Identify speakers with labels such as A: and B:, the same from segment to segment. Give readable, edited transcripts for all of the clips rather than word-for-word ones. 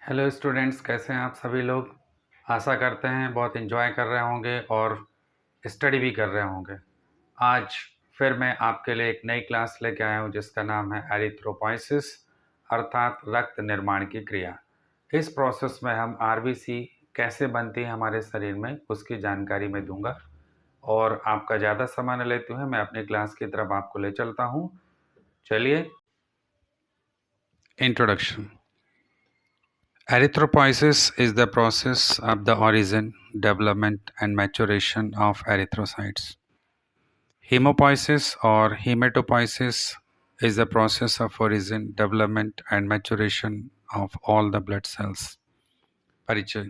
A: Hello students, कैसे हैं आप सभी लोग। आशा करते हैं बहुत एंजॉय कर रहे होंगे और स्टडी भी कर रहे होंगे। आज फिर मैं आपके लिए एक नई क्लास लेके आया हूँ जिसका नाम है एरिथ्रोपोइसिस, अर्थात रक्त निर्माण की क्रिया। इस प्रोसेस में हम आरबीसी कैसे बनती है हमारे शरीर में उसकी जानकारी मैं दूंगा और आपका ज़्यादा समय न लेते हुए मैं अपनी क्लास की तरफ आपको ले चलता हूँ। चलिए, introduction. Erythropoiesis is the process of the origin, development, and maturation of erythrocytes. Hemopoiesis or hematopoiesis is the process of origin, development, and maturation of all the blood cells. परिचय।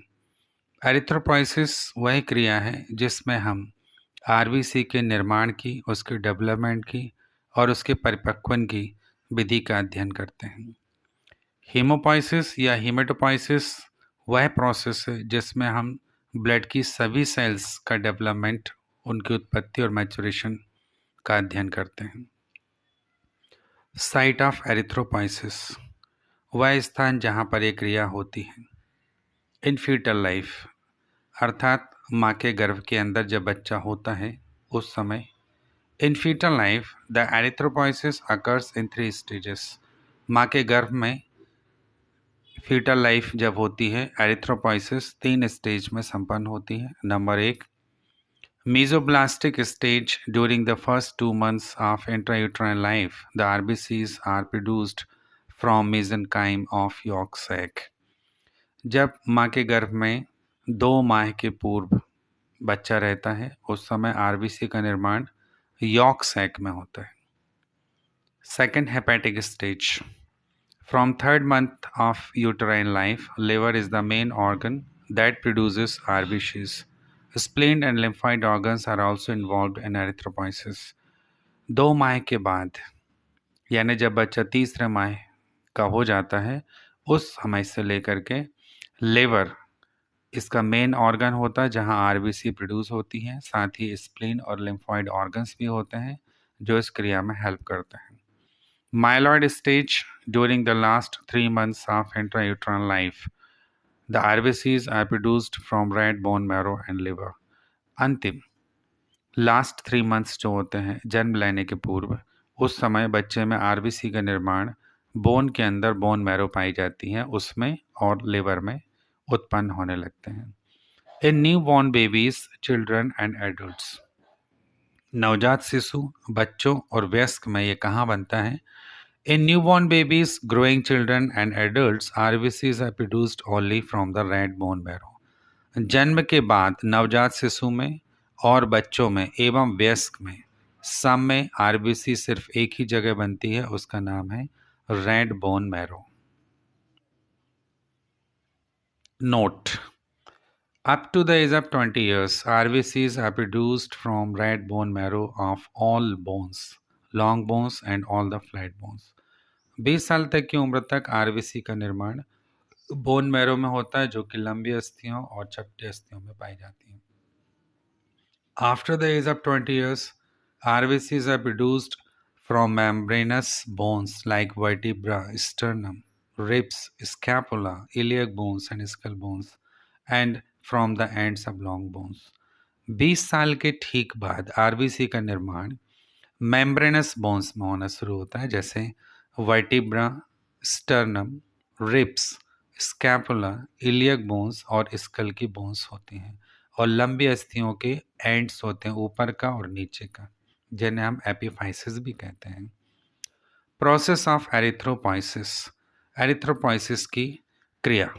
A: एरिथ्रोपोइसिस वह क्रिया है जिसमें हम आरबीसी के निर्माण की, उसके डेवलपमेंट की और उसके परिपक्वन की विधि का अध्ययन करते हैं। हीमोपोइसिस या हीमेटोपोइसिस वह प्रोसेस है जिसमें हम ब्लड की सभी सेल्स का डेवलपमेंट, उनकी उत्पत्ति और मैचुरेशन का अध्ययन करते हैं। साइट ऑफ एरिथ्रोपोइसिस वह स्थान जहाँ पर ये क्रिया होती है। इन फीटल लाइफ अर्थात माँ के गर्भ के अंदर जब बच्चा होता है उस समय। In fetal life the erythropoiesis occurs in 3 stages. माँ के गर्भ में फीटल लाइफ जब होती है, एरिथ्रोपोइसिस 3 स्टेज में संपन्न होती है। Number 1, mesoblastic stage. During the first 2 months of intrauterine life the RBCs are produced from mesenchyme of yolk sac. जब माँ के गर्भ में 2 माह के पूर्व बच्चा रहता है उस समय आरबीसी का निर्माण यॉर्क सैक में होता है। Second, hepatic stage. From 3rd month of uterine life, liver is the main organ that produces RBCs. Spleen and lymphoid organs are also involved in erythropoiesis. 2 माह के बाद यानी जब बच्चा तीसरे माह का हो जाता है उस समय से लेकर के लिवर इसका मेन ऑर्गन होता है जहां आरबीसी प्रोड्यूस होती हैं। साथ ही स्प्लीन और लिम्फॉइड ऑर्गन्स भी होते हैं जो इस क्रिया में हेल्प करते हैं। Myeloid stage. During the last 3 months of intrauterine life, the RBCs are produced from red bone marrow and liver. अंतिम लास्ट 3 months जो होते हैं जन्म लेने के पूर्व, उस समय बच्चे में आरबीसी का निर्माण बोन के अंदर बोन मैरो पाई जाती है उसमें और लिवर में उत्पन्न होने लगते हैं। In new born babies, children and adults. नवजात शिशु, बच्चों और वयस्क में ये कहाँ बनता है? In newborn babies, growing children and adults, RBCs are produced only from the red bone marrow. जन्म के बाद नवजात शिशु में और बच्चों में एवं वयस्क में सब में आरबीसी सिर्फ एक ही जगह बनती है, उसका नाम है red bone marrow. Note: up to the age of 20 years, RBCs are produced from red bone marrow of all bones, long bones and all the flat bones. 20 साल तक की उम्र तक आरबीसी का निर्माण बोन मैरो में होता है जो कि लंबी अस्थियों और चपटी अस्थियों में पाई जाती हैं। After the age of 20 years, RBCs are produced from membranous bones like vertebra, sternum, ribs, scapula, iliac bones and skull bones, and from the ends of long bones. 20 साल के ठीक बाद आरबीसी का निर्माण मेम्ब्रेनस बोन्स में होना शुरू होता है जैसे vertebra, sternum, ribs, scapula, iliac bones और स्कल की बोन्स होती हैं और लंबी अस्थियों के एंड्स होते हैं ऊपर का और नीचे का, जिन्हें हम एपिफाइसिस भी कहते हैं। Process of erythropoiesis. एरिथ्रोपोइसिस की क्रिया।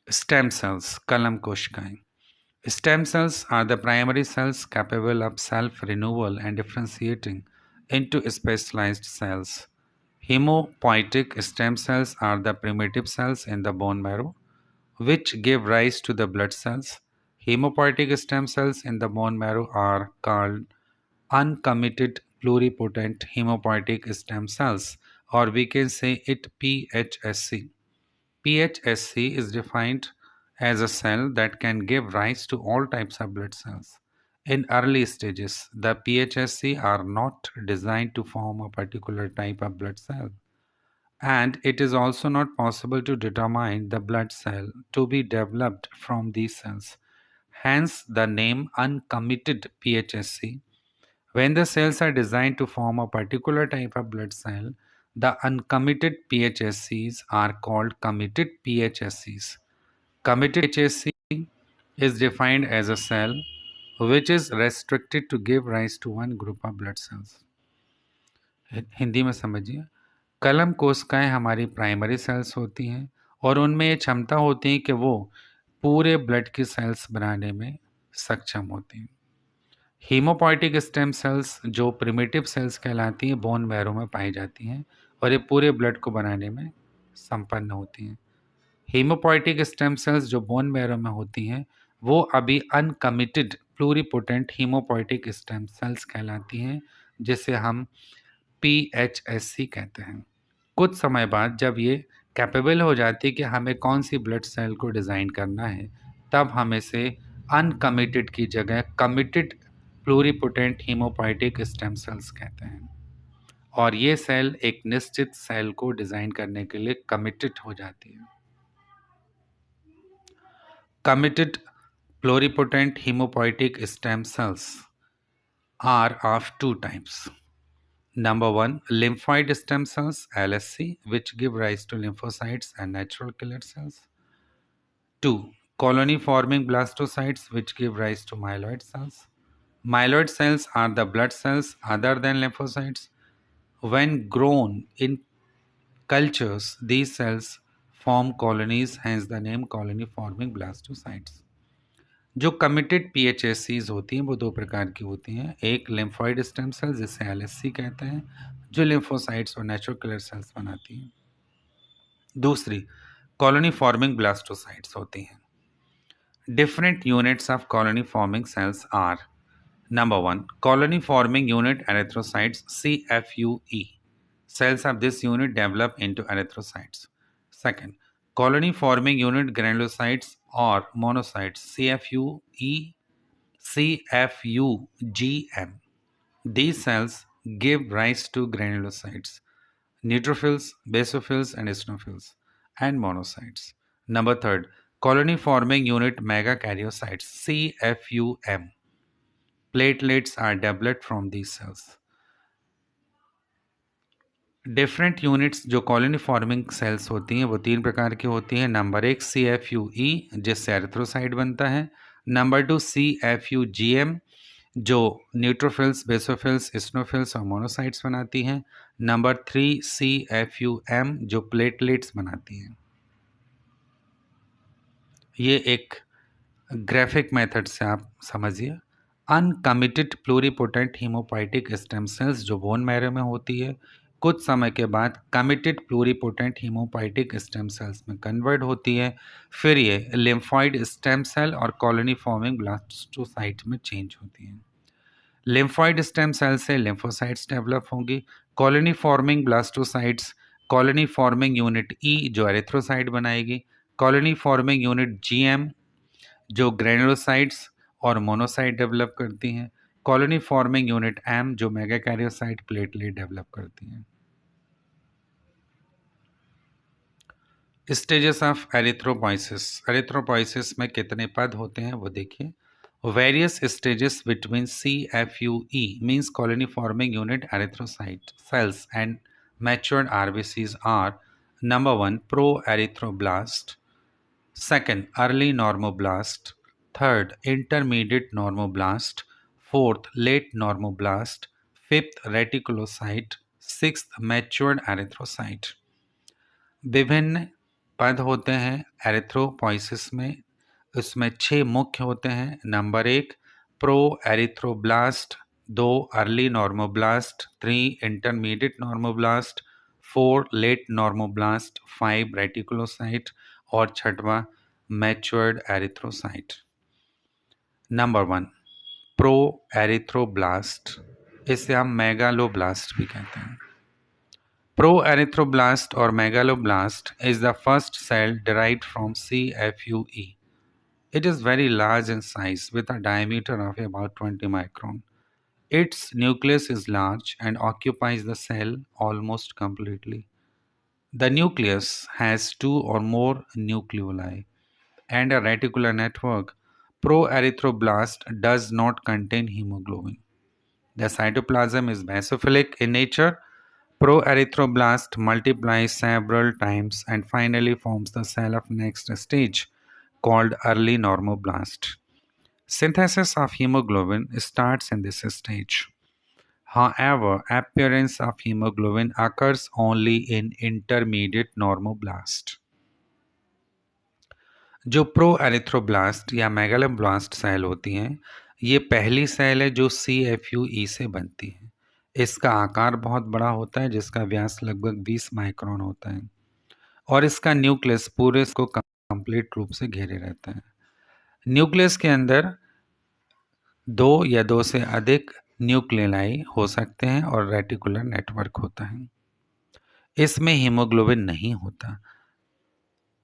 A: स्टेम सेल्स, कलम कोशिकाएं। Stem cells are the primary cells capable of self-renewal and differentiating into specialized cells. Hemopoietic stem cells are the primitive cells in the bone marrow, which give rise to the blood cells. Hemopoietic stem cells in the bone marrow are called uncommitted pluripotent hemopoietic stem cells, or we can say it PHSC. PHSC is defined as a cell that can give rise to all types of blood cells. In early stages, the PHSC are not designed to form a particular type of blood cell. and it is also not possible to determine the blood cell to be developed from these cells. Hence, the name uncommitted PHSC. When the cells are designed to form a particular type of blood cell, the uncommitted PHSCs are called committed PHSCs. Committed PHSC is defined as a cell which is restricted to give rise to one group of blood cells. Hindi में समझिए, कलम कोशिकाएं हमारी primary cells होती हैं और उनमें ये क्षमता होती है कि वो पूरे ब्लड की सेल्स बनाने में सक्षम होती हैं। हीमोपोइटिक स्टेम सेल्स जो प्रिमिटिव सेल्स कहलाती हैं बोन मैरो में पाई जाती हैं और ये पूरे ब्लड को बनाने में संपन्न होती हैं। हीमोपोइटिक स्टेम सेल्स जो बोन मैरो में होती हैं वो अभी uncommitted pluripotent haemopoietic stem cells कहलाती हैं, जिसे हम PHSC कहते हैं। कुछ समय बाद जब ये कैपेबल हो जाती है कि हमें कौन सी ब्लड सेल को डिज़ाइन करना है, तब हम इसे अनकमिटेड की जगह committed pluripotent haemopoietic stem cells कहते हैं और ये सेल एक निश्चित सेल को डिज़ाइन करने के लिए कमिटेड हो जाती है। Committed pluripotent hemopoietic stem cells are of two types. Number one, lymphoid stem cells LSC, which give rise to lymphocytes and natural killer cells. Two, colony forming blastocytes, which give rise to myeloid cells. Myeloid cells are the blood cells other than lymphocytes. When grown in cultures, these cells form colonies, hence the name colony forming blastocytes. जो committed PHSCs होती हैं वो दो प्रकार की होती हैं। एक लिम्फॉइड स्टेम सेल्स जिसे LSC कहते हैं, जो लिम्फोसाइट्स और नेचुरल किलर सेल्स बनाती हैं। दूसरी कॉलोनी फॉर्मिंग ब्लास्टोसाइट्स होती हैं। Different units of colony forming cells are: number one, colony forming unit erythrocytes CFUE. Cells of this unit develop into erythrocytes. Second, colony forming unit granulocytes or monocytes CFUGM. These cells give rise to granulocytes, neutrophils, basophils, and eosinophils, and monocytes. Number third, colony forming unit megakaryocytes CFUM. Platelets are developed from these cells. Different units जो colony forming sales होती हैं वो तीन प्रकार की होती हैं। Number एक CFUE, जिससे एरिथ्रोसाइट बनता है। नंबर टू CFUGM, जो न्यूट्रोफिल्स, बेसोफिल्स, इस्नोफिल्स और मोनोसाइट्स बनाती हैं। नंबर थ्री CFUM, जो प्लेटलेट्स बनाती हैं। ये एक ग्राफिक मेथड से आप समझिए। Uncommitted pluripotent haemopoietic stem cells जो बोन मैरो में होती है, कुछ समय के बाद committed pluripotent haemopoietic stem cells में कन्वर्ट होती है। फिर ये लिम्फॉइड स्टेम सेल और कॉलोनी फॉर्मिंग ब्लास्टोसाइट में चेंज होती हैं। लिम्फॉइड स्टेम सेल से लिम्फोसाइट्स डेवलप होंगी। Colony forming blastocytes colony forming unit E जो एरिथ्रोसाइट बनाएगी। कॉलोनी फॉर्मिंग यूनिट GM जो ग्रेनुलोसाइट्स और मोनोसाइट डेवलप करती हैं। कॉलोनी फॉर्मिंग यूनिट M जो मेगाकैरियोसाइट प्लेटलेट डेवलप करती हैं। Stages of erythropoiesis. एरिथ्रोपोइसिस में कितने पद होते हैं वो देखिए। Various stages between CFUE means colony forming unit erythrocyte cells and matured RBCs are: number one, pro erythroblast; second, early normoblast; third, intermediate normoblast; fourth, late normoblast; fifth, reticulocyte; sixth, matured erythrocyte. विभिन्न पद होते हैं erythropoiesis में। इसमें 6 मुख्य होते हैं। Number एक, pro erythroblast; 2, early normoblast; 3, intermediate normoblast; 4, late normoblast; 5, reticulocyte और छठवां matured erythrocyte. Number one, pro erythroblast, इसे हम मेगालोब्लास्ट भी कहते हैं। प्रो एरिथ्रोब्लास्ट और megaloblast is the first cell derived from CFUE. It is very large in size with a diameter of about 20 micron. Its nucleus is large and occupies the cell almost completely. The nucleus has two or more nucleoli and a reticular network. Proerythroblast does not contain hemoglobin. The cytoplasm is basophilic in nature. Proerythroblast multiplies several times and finally forms the cell of next stage called early normoblast. Synthesis of hemoglobin starts in this stage. However, appearance of hemoglobin occurs only in intermediate normoblast. जो pro erythroblast या megaloblast cell होती हैं, ये पहली cell है जो CFUE से बनती है। इसका आकार बहुत बड़ा होता है जिसका व्यास लगभग 20 माइक्रोन होता है और इसका न्यूक्लियस पूरे को कंप्लीट रूप से घेरे रहता है। न्यूक्लियस के अंदर दो या दो से अधिक न्यूक्लियाई हो सकते हैं और रेटिकुलर नेटवर्क होता है। इसमें हीमोग्लोबिन नहीं होता।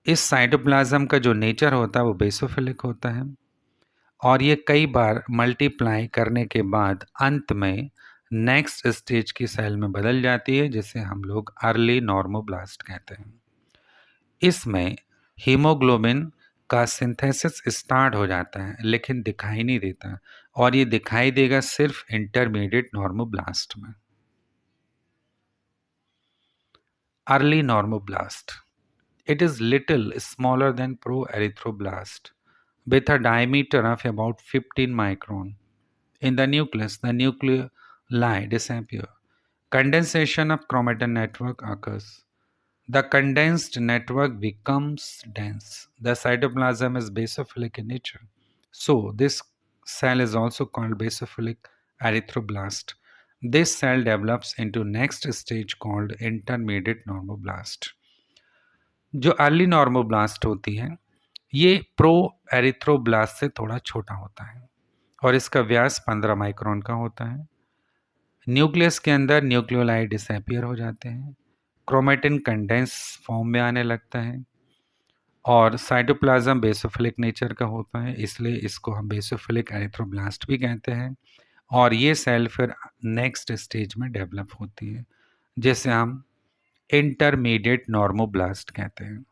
A: इस साइटोप्लाज्म का जो नेचर होता है वो बेसोफिलिक होता है और ये कई बार मल्टीप्लाई करने के बाद अंत में नेक्स्ट स्टेज की सेल में बदल जाती है जिसे हम लोग अर्ली नॉर्मोब्लास्ट कहते हैं। इसमें हीमोग्लोबिन का सिंथेसिस स्टार्ट हो जाता है लेकिन दिखाई नहीं देता और ये दिखाई देगा सिर्फ इंटरमीडिएट नॉर्मोब्लास्ट में। Early normoblast, it is little smaller than proerythroblast with a diameter of about 15 micron. In the nucleus, the nucleoli disappear. Condensation of chromatin network occurs. The condensed network becomes dense. The cytoplasm is basophilic in nature. So, this cell is also called basophilic erythroblast. This cell develops into next stage called intermediate normoblast. जो early normoblast होती है ये pro erythroblast से थोड़ा छोटा होता है और इसका व्यास 15 माइक्रोन का होता है। न्यूक्लियस के अंदर न्यूक्लियोलाइड डिसअपीयर हो जाते हैं, क्रोमेटिन कंडेंस फॉर्म में आने लगता है और साइटोप्लाज्म बेसोफिलिक नेचर का होता है, इसलिए इसको हम बेसोफिलिक एरिथ्रोब्लास्ट भी कहते हैं। और ये सेल फिर नेक्स्ट स्टेज में डेवलप होती है जिसे हम इंटरमीडिएट नॉर्मोब्लास्ट कहते हैं।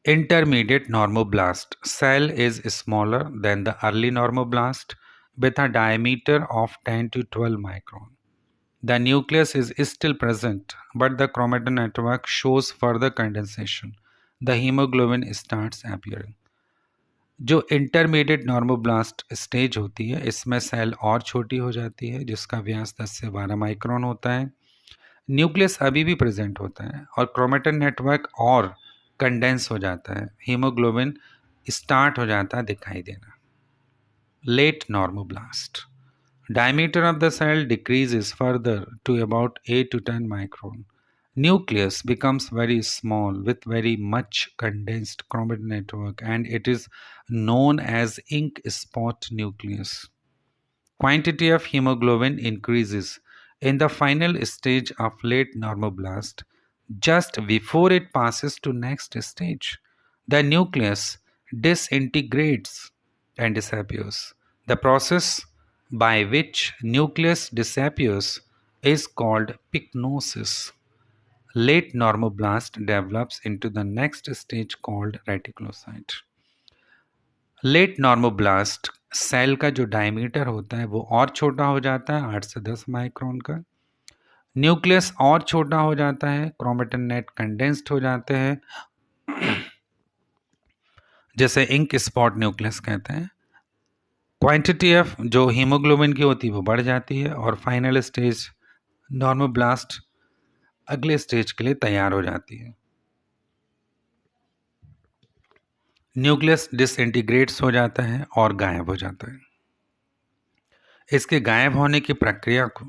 A: Intermediate normoblast cell is smaller than the early normoblast with a diameter of 10 to 12 micron. The nucleus is still present, but the chromatin network shows further condensation. The hemoglobin starts appearing. जो intermediate normoblast stage होती है इसमें cell और छोटी हो जाती है जिसका व्यास 10 से 12 माइक्रोन होता है। न्यूक्लियस अभी भी प्रेजेंट होता है और क्रोमेटिन नेटवर्क और कंडेंस हो जाता है, हीमोग्लोबिन स्टार्ट हो जाता है दिखाई देना। Late normoblast, diameter of the cell decreases further to about 8 to 10 micron. Nucleus becomes very small with very much condensed chromatin network and it is known as ink spot nucleus. Quantity of hemoglobin increases in the final stage of late normoblast just before it passes to next stage. The nucleus disintegrates and disappears. The process by which nucleus disappears is called pycnosis. Late normoblast develops into the next stage called reticulocyte. Late normoblast cell का जो diameter होता है वो और छोटा हो जाता है 8 से 10 माइक्रोन का। न्यूक्लियस और छोटा हो जाता है, क्रोमेटिन नेट कंडेंस्ड हो जाते हैं जैसे इंक स्पॉट न्यूक्लियस कहते हैं। क्वांटिटी ऑफ जो हीमोग्लोबिन की होती है वो बढ़ जाती है और फाइनल स्टेज नॉर्मोब्लास्ट अगले स्टेज के लिए तैयार हो जाती है। न्यूक्लियस डिसइंटीग्रेट्स हो जाता है और गायब हो जाता है। इसके गायब होने की प्रक्रिया को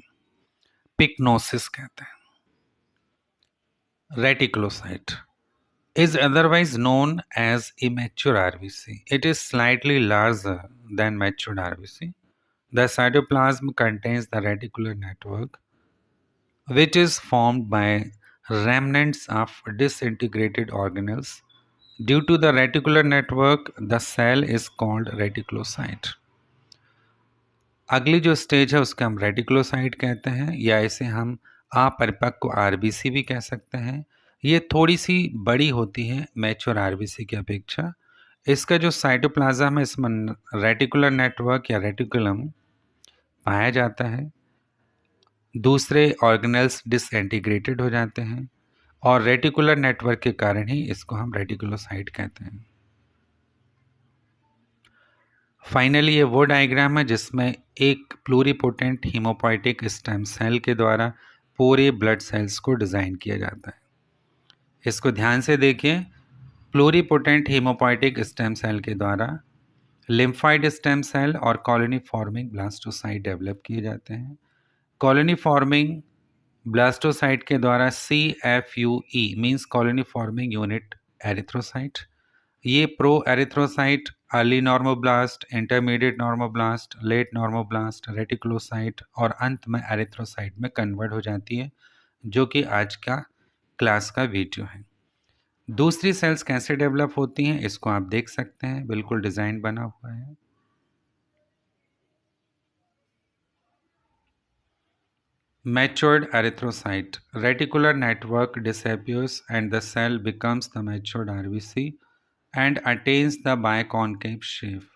A: पिक्नोसिस कहते हैं। Reticulocyte is otherwise known as immature RBC. It is slightly larger than matured RBC. The cytoplasm contains the reticular network, which is formed by remnants of disintegrated organelles. Due to the reticular network, the cell is called reticulocyte. अगली जो stage है उसके हम reticulocyte कहते हैं या इसे हम आप परिपक्व आरबीसी भी कह सकते हैं। ये थोड़ी सी बड़ी होती है मैच्योर आरबीसी की अपेक्षा। इसका जो साइटोप्लाज्म है इसमें रेटिकुलर नेटवर्क या रेटिकुलम पाया जाता है। दूसरे ऑर्गेनेल्स डिसइंटीग्रेटेड हो जाते हैं और रेटिकुलर नेटवर्क के कारण ही इसको हम रेटिकुलोसाइट कहते हैं। फाइनली ये वो डायग्राम है जिसमें एक प्लूरिपोटेंट हीमोपोइटिक स्टेम सेल के द्वारा पूरे ब्लड सेल्स को डिज़ाइन किया जाता है। इसको ध्यान से देखिए। प्लूरिपोटेंट हीमोपोइटिक स्टेम सेल के द्वारा लिम्फाइड स्टेम सेल और कॉलोनी फॉर्मिंग ब्लास्टोसाइट डेवलप किए जाते हैं। कॉलोनी फॉर्मिंग ब्लास्टोसाइट के द्वारा CFUE means colony forming unit erythrocyte. ये pro erythrocyte early normoblast, intermediate normoblast, late normoblast, reticulocyte और अंत में एरिथ्रोसाइट में कन्वर्ट हो जाती है, जो कि आज का क्लास का वीडियो है। दूसरी सेल्स कैसे डेवलप होती हैं इसको आप देख सकते हैं, बिल्कुल डिज़ाइन बना हुआ है। Matured erythrocyte. Reticular network disappears and the cell becomes the matured RBC and attains the biconcave shape.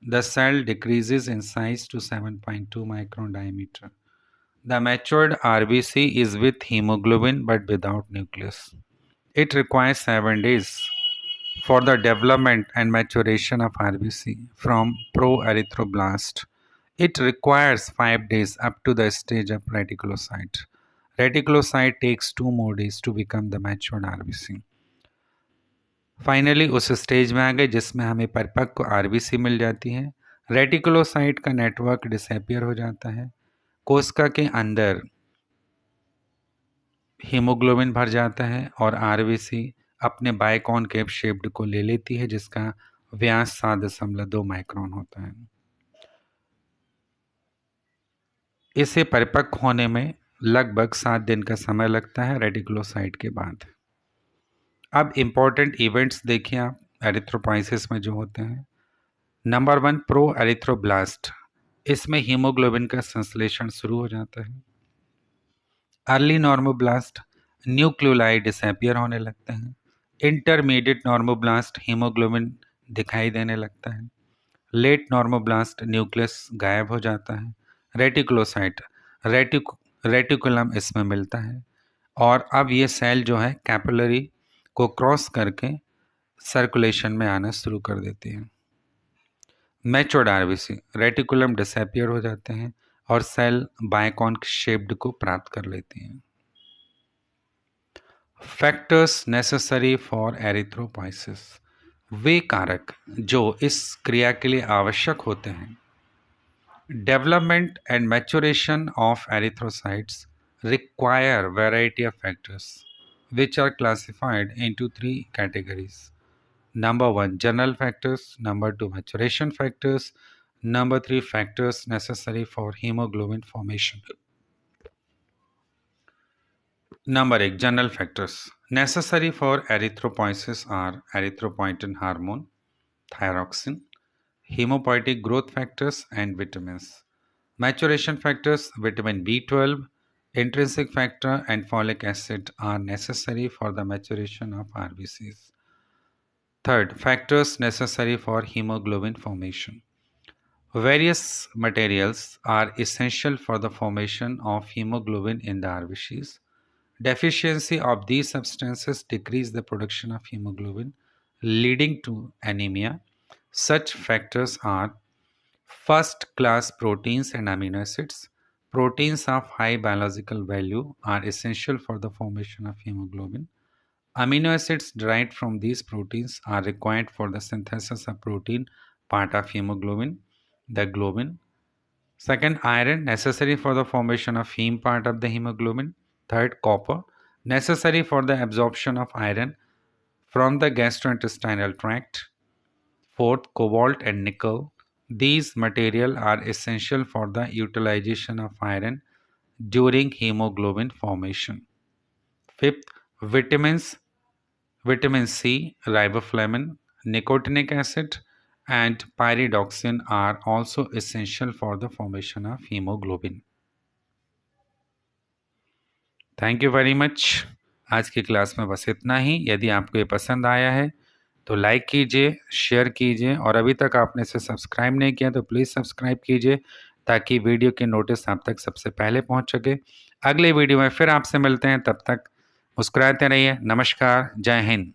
A: The cell decreases in size to 7.2 micron diameter. The matured RBC is with hemoglobin but without nucleus. It requires 7 days for the development and maturation of RBC from proerythroblast. It requires 5 days up to the stage of reticulocyte. Reticulocyte takes 2 more days to become the matured RBC. Finally उस stage में आ गए जिसमें हमें परिपक्व RBC मिल जाती है। Reticulocyte का network disappear हो जाता है। कोशिका के अंदर हीमोग्लोबिन भर जाता है और आरबीसी अपने बाइकॉनकेव शेप्ड को ले लेती है जिसका व्यास 7.2 माइक्रोन होता है। इसे परिपक्व होने में लगभग 7 दिन का समय लगता है रेटिकुलोसाइट के बाद। अब इम्पॉर्टेंट इवेंट्स देखिए आप एरिथ्रोपोइसिस में जो होते हैं। Number 1 pro erythroblast. इसमें हीमोग्लोबिन का संश्लेषण शुरू हो जाता है। अर्ली नॉर्मोब्लास्ट न्यूक्लियोलाई डिसअपियर होने लगते हैं। इंटरमीडिएट नॉर्मोब्लास्ट हीमोग्लोबिन दिखाई देने लगता है। लेट नॉर्मोब्लास्ट न्यूक्लियस गायब हो जाता है। रेटिकुलोसाइट रेटिकुलम इसमें मिलता है और अब ये सेल जो है कैपिलरी को क्रॉस करके सर्कुलेशन में आना शुरू कर देती है। मैच्योर्ड आरबीसी रेटिकुलम डिसअपियर हो जाते हैं और सेल बाइकॉन शेप्ड को प्राप्त कर लेती हैं। Factors necessary for erythropoiesis. वे कारक जो इस क्रिया के लिए आवश्यक होते हैं। Development and maturation of erythrocytes require variety of factors which are classified into 3 categories. Number 1 general factors, number 2 maturation factors, number 3 factors necessary for hemoglobin formation. Number 1 general factors necessary for erythropoiesis are erythropoietin hormone, thyroxine, hemopoietic growth factors and vitamins. Maturation factors vitamin B12, intrinsic factor and folic acid are necessary for the maturation of RBCs. Third, factors necessary for hemoglobin formation. Various materials are essential for the formation of hemoglobin in the RBCs. Deficiency of these substances decrease the production of hemoglobin, leading to anemia. Such factors are first-class proteins and amino acids. Proteins of high biological value are essential for the formation of hemoglobin. Amino acids derived from these proteins are required for the synthesis of protein part of hemoglobin, the globin. Second, iron necessary for the formation of heme part of the hemoglobin. Third, copper necessary for the absorption of iron from the gastrointestinal tract. Fourth, cobalt and nickel. These material are essential for the utilization of iron during hemoglobin formation. Fifth, vitamins. Vitamin C, riboflavin, nicotinic acid, and pyridoxine are also essential for the formation of hemoglobin. Thank you very much. आज की class में बस इतना ही। यदि आपको ये पसंद आया है तो लाइक कीजिए, शेयर कीजिए, और अभी तक आपने इसे सब्सक्राइब नहीं किया तो प्लीज़ सब्सक्राइब कीजिए ताकि वीडियो की नोटिस आप तक सबसे पहले पहुंच सके। अगले वीडियो में फिर आपसे मिलते हैं, तब तक मुस्कुराते रहिए। नमस्कार, जय हिंद।